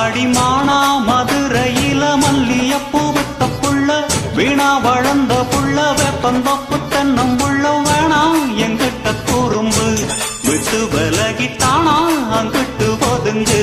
அடிமானா மதுரையில மல்லியப்பூ வித்த புள்ள வீணா வளர்ந்த புள்ள வெப்பந்தொப்பு தென்னம் புள்ள வேணாம் எங்கிட்ட குறும்பு விட்டு விலகிட்டானா அங்கிட்டு ஒதுங்கு